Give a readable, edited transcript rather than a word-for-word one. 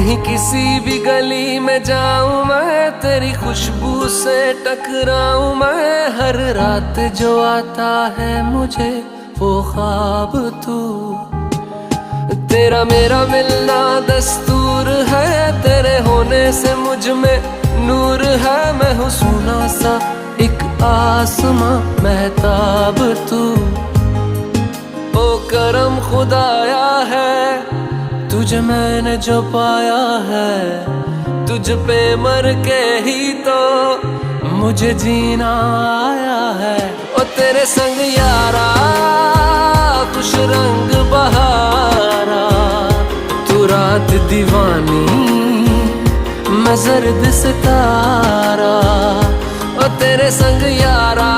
कहीं किसी भी गली में जाऊं मैं, तेरी खुशबू से टकराऊं मैं। हर रात जो आता है मुझे वो ख्वाब तू, तेरा मेरा मिलना दस्तूर है। तेरे होने से मुझ में नूर है, मैं हूँ सोना सा एक आसमां महताब तू। ओ करम खुदाया है तुझे मैंने जो पाया है, तुझ पे मर के ही तो मुझे जीना आया है। ओ तेरे संग यारा कुछ रंग बहारा, तू रात दीवानी मैं जर्द सितारा। ओ तेरे संग यारा